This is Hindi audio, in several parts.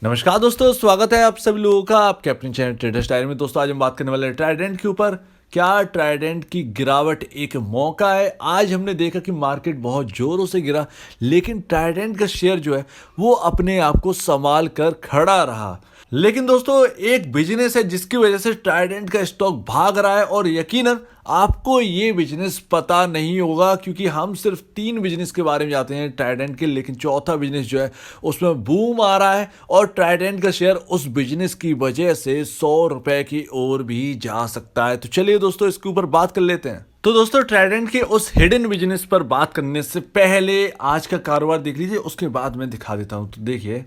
नमस्कार दोस्तों, स्वागत है आप सभी लोगों का आपके अपने चैनल ट्रेडर्स डायरी में। दोस्तों आज हम बात करने वाले हैं ट्राइडेंट के ऊपर। क्या ट्राइडेंट की गिरावट एक मौका है? आज हमने देखा कि मार्केट बहुत जोरों से गिरा, लेकिन ट्राइडेंट का शेयर जो है वो अपने आप को संभाल कर खड़ा रहा। लेकिन दोस्तों एक बिजनेस है जिसकी वजह से ट्राइडेंट का स्टॉक भाग रहा है, और यकीनन आपको ये बिजनेस पता नहीं होगा, क्योंकि हम सिर्फ 3 बिजनेस के बारे में जानते हैं ट्राइडेंट के, लेकिन चौथा बिजनेस जो है उसमें बूम आ रहा है और ट्राइडेंट का शेयर उस बिजनेस की वजह से 100 रुपए की ओर भी जा सकता है। तो चलिए दोस्तों इसके ऊपर बात कर लेते हैं। तो दोस्तों ट्राइडेंट के उस हिडन बिजनेस पर बात करने से पहले आज का कारोबार देख लीजिए, उसके बाद मैं दिखा देता हूं। तो देखिए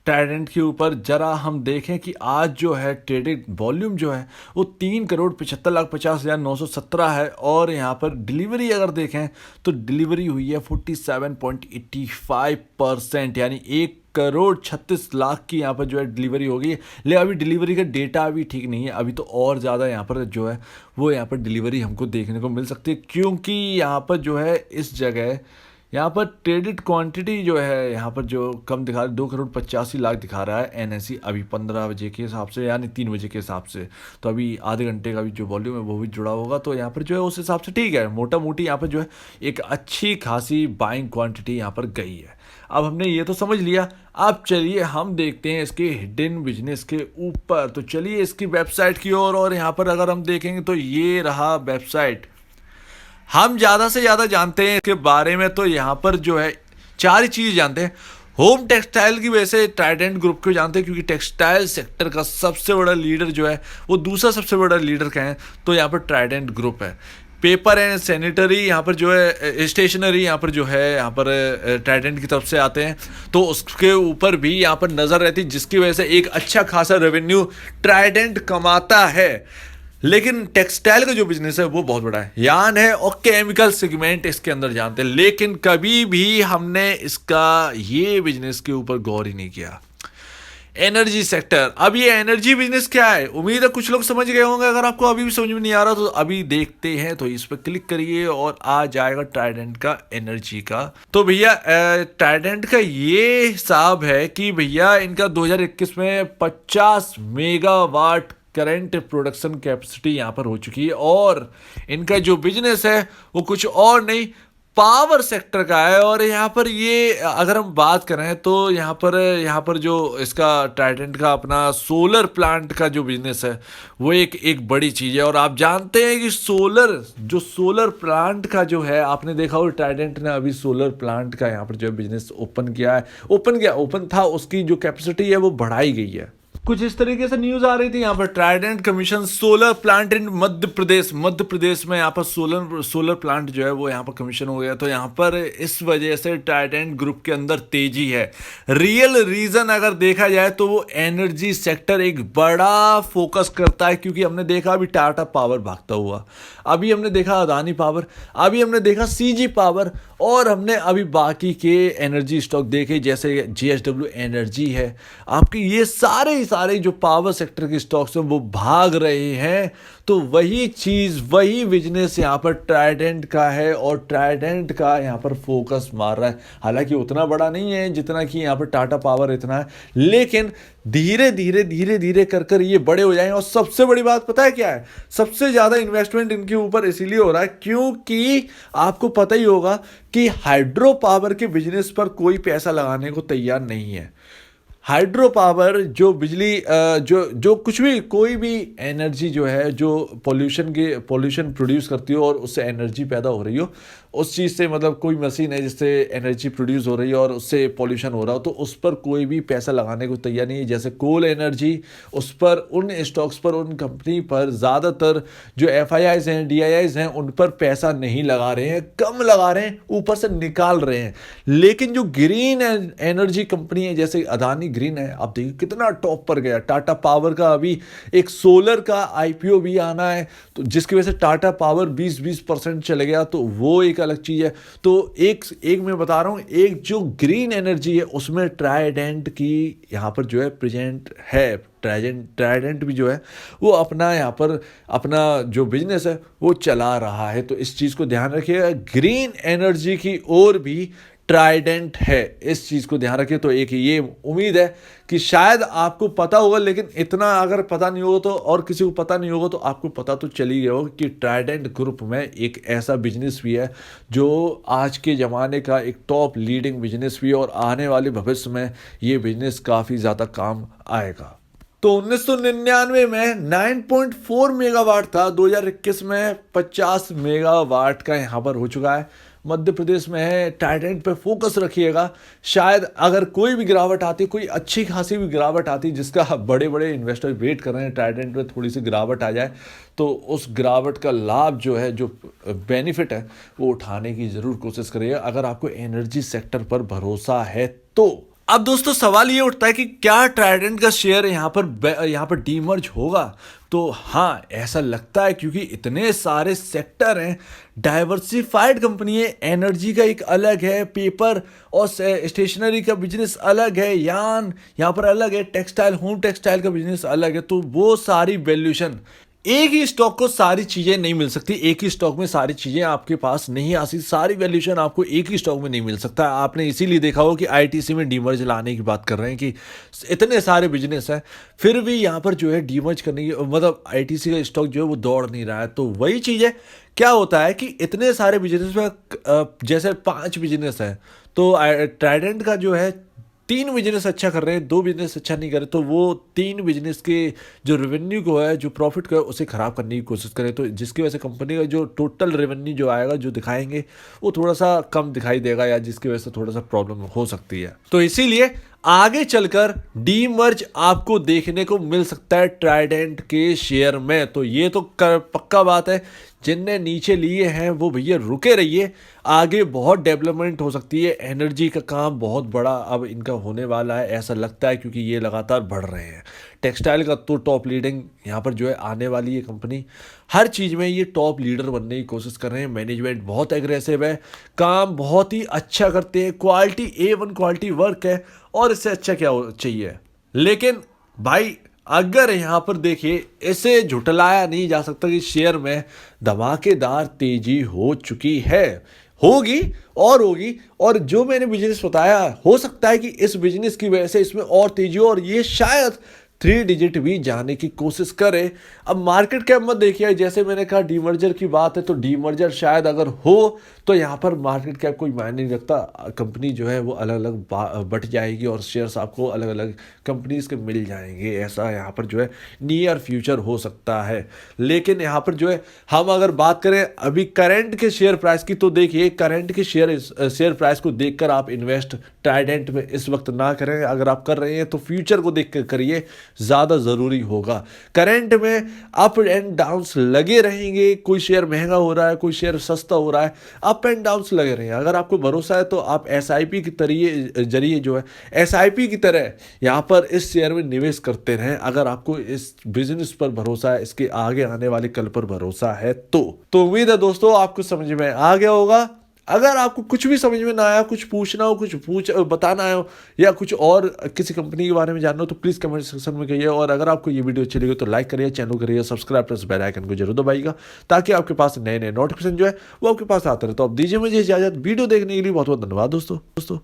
ट्राइडेंट के ऊपर जरा हम देखें कि आज जो है ट्रेडिंग वॉल्यूम जो है वो 3,75,50,917 है, और यहाँ पर डिलीवरी अगर देखें तो डिलीवरी हुई है 47.85%, यानी 1,36,00,000 की यहाँ पर जो है डिलीवरी होगी। लेकिन अभी डिलीवरी का डेटा अभी ठीक नहीं है, अभी तो और ज़्यादा यहाँ पर जो है वो यहाँ पर डिलीवरी हमको देखने को मिल सकती है, क्योंकि यहाँ पर जो है इस जगह यहाँ पर ट्रेडेड क्वांटिटी जो है यहाँ पर जो कम दिखा रहा है 2,85,00,000 दिखा रहा है एनएसई अभी 15 बजे के हिसाब से, यानी 3 बजे के हिसाब से। तो अभी आधे घंटे का भी जो वॉल्यूम है वो भी जुड़ा होगा, तो यहाँ पर जो है उस हिसाब से ठीक है, मोटा मोटी यहाँ पर जो है एक अच्छी खासी बाइंग क्वांटिटी यहाँ पर गई है। अब हमने ये तो समझ लिया, अब चलिए हम देखते हैं इसके हिडन बिजनेस के ऊपर। तो चलिए इसकी वेबसाइट की ओर, और यहाँ पर अगर हम देखेंगे तो ये रहा वेबसाइट। हम ज़्यादा से ज़्यादा जानते हैं इसके बारे में, तो यहाँ पर जो है 4 ही चीज़ जानते हैं। होम टेक्सटाइल की वजह से ट्राइडेंट ग्रुप को जानते हैं, क्योंकि टेक्सटाइल सेक्टर का सबसे बड़ा लीडर जो है वो दूसरा सबसे बड़ा लीडर का है, तो यहाँ पर ट्राइडेंट ग्रुप है। पेपर एंड सैनिटरी यहाँ पर जो है, स्टेशनरी यहाँ पर जो है यहाँ पर ट्राइडेंट की तरफ से आते हैं, तो उसके ऊपर भी यहाँ पर नज़र रहती है, जिसकी वजह से एक अच्छा खासा रेवेन्यू ट्राइडेंट कमाता है। लेकिन टेक्सटाइल का जो बिजनेस है वो बहुत बड़ा है, यान है, और केमिकल सेगमेंट इसके अंदर जानते हैं, लेकिन कभी भी हमने इसका ये बिजनेस के ऊपर गौर ही नहीं किया। एनर्जी सेक्टर, अब ये एनर्जी बिजनेस क्या है, उम्मीद है कुछ लोग समझ गए होंगे। अगर आपको अभी भी समझ में नहीं आ रहा तो अभी देखते हैं, तो इस पर क्लिक करिए और आ जाएगा ट्राइडेंट का एनर्जी का। तो भैया ट्राइडेंट का ये हिसाब है कि भैया इनका 2021 में 50 मेगावाट करंट प्रोडक्शन कैपेसिटी यहाँ पर हो चुकी है, और इनका जो बिजनेस है वो कुछ और नहीं पावर सेक्टर का है। और यहाँ पर ये अगर हम बात करें तो यहाँ पर जो इसका ट्राइडेंट का अपना सोलर प्लांट का जो बिजनेस है वो एक बड़ी चीज़ है। और आप जानते हैं कि सोलर प्लांट का जो है, आपने देखा हो ट्राइडेंट ने अभी सोलर प्लांट का यहाँ पर जो बिजनेस ओपन था, उसकी जो कैपेसिटी है वो बढ़ाई गई है। कुछ इस तरीके से न्यूज आ रही थी यहाँ पर, Trident commission solar plant in Madhya Pradesh में यहाँ पर सोलर प्लांट जो है वो यहाँ पर कमीशन हो गया। तो यहाँ पर इस वजह से ट्राइडेंट ग्रुप के अंदर तेजी है। रियल रीजन अगर देखा जाए तो वो एनर्जी सेक्टर एक बड़ा फोकस करता है, क्योंकि हमने देखा अभी टाटा पावर भागता हुआ, अभी हमने देखा अदानी पावर, अभी हमने देखा सीजी पावर, और हमने अभी बाकी के एनर्जी स्टॉक देखे जैसे JSW एनर्जी है। आपके ये सारे जो पावर सेक्टर के स्टॉक्स हैं वो भाग रहे हैं। तो वही चीज़, वही बिजनेस यहाँ पर ट्राइडेंट का है, और ट्राइडेंट का यहाँ पर फोकस मार रहा है। हालांकि उतना बड़ा नहीं है जितना कि यहाँ पर टाटा पावर इतना है, लेकिन धीरे धीरे कर ये बड़े हो जाएंगे। और सबसे बड़ी बात पता है क्या है, सबसे ज़्यादा इन्वेस्टमेंट इनके ऊपर इसीलिए हो रहा है क्योंकि आपको पता ही होगा कि हाइड्रो पावर के बिजनेस पर कोई पैसा लगाने को तैयार नहीं है। हाइड्रो पावर जो बिजली जो कुछ भी, कोई भी एनर्जी जो है जो पोल्यूशन प्रोड्यूस करती हो और उससे एनर्जी पैदा हो रही हो, उस चीज़ से मतलब कोई मशीन है जिससे एनर्जी प्रोड्यूस हो रही है और उससे पोल्यूशन हो रहा हो, तो उस पर कोई भी पैसा लगाने को तैयार नहीं है। जैसे कोल एनर्जी, उस पर, उन स्टॉक्स पर, उन कंपनी पर ज़्यादातर जो FIIs हैं, DIIs हैं, उन पर पैसा नहीं लगा रहे हैं, कम लगा रहे हैं, ऊपर से निकाल रहे हैं। लेकिन जो ग्रीन एनर्जी कंपनी है जैसे अदानी ग्रीन है, आप देखिए कितना टॉप पर गया। टाटा पावर का अभी एक सोलर का IPO भी आना है, तो जिसकी वजह से टाटा पावर 20% चले गया, तो वो एक अलग चीज़ है। तो एक मैं बता रहा हूँ, एक जो ग्रीन एनर्जी है उसमें ट्राइडेंट की यहाँ पर जो है प्रेजेंट है। ट्राइडेंट भी जो है वो अपना यहाँ पर अपना जो बिजनेस है वो चला रहा है। तो इस चीज़ को ध्यान रखिएगा, ग्रीन एनर्जी की ओर भी ट्राइडेंट है। इस चीज़ को ध्यान रखिए। तो एक ये उम्मीद है कि शायद आपको पता होगा, लेकिन इतना अगर पता नहीं होगा तो, और किसी को पता नहीं होगा तो आपको पता तो चल ही गया होगा कि ट्राइडेंट ग्रुप में एक ऐसा बिजनेस भी है जो आज के ज़माने का एक टॉप लीडिंग बिजनेस भी है, और आने वाले भविष्य में ये बिजनेस काफ़ी ज़्यादा काम आएगा। तो 1999 में 9.4 मेगावाट था, 2021 में 50 मेगावाट का यहाँ पर हो चुका है। मध्य प्रदेश में है। ट्राइडेंट पे फोकस रखिएगा। शायद अगर कोई भी गिरावट आती, कोई अच्छी खासी भी गिरावट आती जिसका बड़े बड़े इन्वेस्टर वेट कर रहे हैं ट्राइडेंट में थोड़ी सी गिरावट आ जाए, तो उस गिरावट का लाभ जो है, जो बेनिफिट है, वो उठाने की ज़रूर कोशिश करिएगा अगर आपको एनर्जी सेक्टर पर भरोसा है तो। अब दोस्तों सवाल ये उठता है कि क्या ट्राइडेंट का शेयर यहाँ पर डीमर्ज होगा? तो हाँ, ऐसा लगता है, क्योंकि इतने सारे सेक्टर हैं, डाइवर्सिफाइड कंपनी है। एनर्जी का एक अलग है, पेपर और स्टेशनरी का बिजनेस अलग है, यान यहाँ पर अलग है, टेक्सटाइल, होम टेक्सटाइल का बिजनेस अलग है। तो वो सारी वैल्यूएशन, एक ही स्टॉक को सारी चीजें नहीं मिल सकती, एक ही स्टॉक में सारी चीजें आपके पास नहीं आ सकती, सारी वैल्यूएशन आपको एक ही स्टॉक में नहीं मिल सकता। आपने इसीलिए देखा हो कि आईटीसी में डीमर्ज लाने की बात कर रहे हैं कि इतने सारे बिजनेस हैं, फिर भी यहाँ पर जो है डीमर्ज करने की, मतलब आईटीसी का स्टॉक जो है वो दौड़ नहीं रहा है। तो वही चीज है, क्या होता है कि इतने सारे बिजनेस में जैसे 5 बिजनेस है, तो ट्राइडेंट का जो है 3 बिजनेस अच्छा कर रहे हैं, 2 बिजनेस अच्छा नहीं कर रहे, तो वो 3 बिजनेस के जो रेवेन्यू को है, जो प्रॉफिट को है, उसे खराब करने की कोशिश करें, तो जिसकी वजह से कंपनी का जो टोटल रेवेन्यू जो आएगा, जो दिखाएंगे, वो थोड़ा सा कम दिखाई देगा, या जिसकी वजह से थोड़ा सा प्रॉब्लम हो सकती है। तो इसीलिए आगे चलकर डीमर्ज आपको देखने को मिल सकता है ट्राइडेंट के शेयर में। तो ये तो पक्का बात है, जिनने नीचे लिए हैं वो भैया रुके रहिए, आगे बहुत डेवलपमेंट हो सकती है। एनर्जी का काम बहुत बड़ा अब इनका होने वाला है, ऐसा लगता है, क्योंकि ये लगातार बढ़ रहे हैं। टेक्सटाइल का तो टॉप लीडिंग यहाँ पर जो है आने वाली है कंपनी, हर चीज़ में ये टॉप लीडर बनने की कोशिश कर रहे हैं। मैनेजमेंट बहुत एग्रेसिव है, काम बहुत ही अच्छा करते हैं, क्वालिटी A1 क्वालिटी वर्क है, और इससे अच्छा क्या चाहिए। लेकिन भाई अगर यहाँ पर देखिए, इसे झुटलाया नहीं जा सकता कि शेयर में धमाकेदार तेजी हो चुकी है, होगी और होगी। और जो मैंने बिजनेस बताया, हो सकता है कि इस बिजनेस की वजह से इसमें और तेजी हो, और ये शायद 3 डिजिट भी जाने की कोशिश करे। अब मार्केट कैप मत देखिए, जैसे मैंने कहा डीमर्जर की बात है, तो डीमर्जर शायद अगर हो तो यहाँ पर मार्केट कैप कोई मायने नहीं रखता, कंपनी जो है वो अलग अलग बट जाएगी, और शेयर्स आपको अलग अलग कंपनीज के मिल जाएंगे। ऐसा यहाँ पर जो है नियर फ्यूचर हो सकता है। लेकिन यहाँ पर जो है, हम अगर बात करें अभी करंट के शेयर प्राइस की, तो देखिए करंट के शेयर प्राइस को देखकर आप इन्वेस्ट ट्राइडेंट में इस वक्त ना करें। अगर आप कर रहे हैं तो फ्यूचर को देख कर करिए, ज़्यादा ज़रूरी होगा। करंट में अप एंड डाउन्स लगे रहेंगे, कोई शेयर महंगा हो रहा है, कोई शेयर सस्ता हो रहा है, अप एंड डाउन्स लगे रहेंगे। अगर आपको भरोसा है तो आप एसआईपी के जरिए जो है, एसआईपी की तरह यहाँ पर इस शेयर में निवेश करते रहें। अगर आपको इस बिजनेस पर भरोसा है, इसके आगे आने वाले कल पर भरोसा है तो उम्मीद है दोस्तों आपको समझ में आ गया होगा। अगर आपको कुछ भी समझ में ना आया, कुछ पूछना हो, कुछ बताना हो, या कुछ और किसी कंपनी के बारे में जानना हो, तो प्लीज़ कमेंट सेक्शन में कहिए। और अगर आपको ये वीडियो अच्छी लगी तो लाइक करिए, चैनल करिए सब्सक्राइब, प्लस बेल आइकन को जरूर दबाइएगा, ताकि आपके पास नए नए नोटिफिकेशन जो है वो आपके पास आते रहे। तो अब दीजिए मुझे इजाजत। वीडियो देखने के लिए बहुत बहुत धन्यवाद दोस्तों।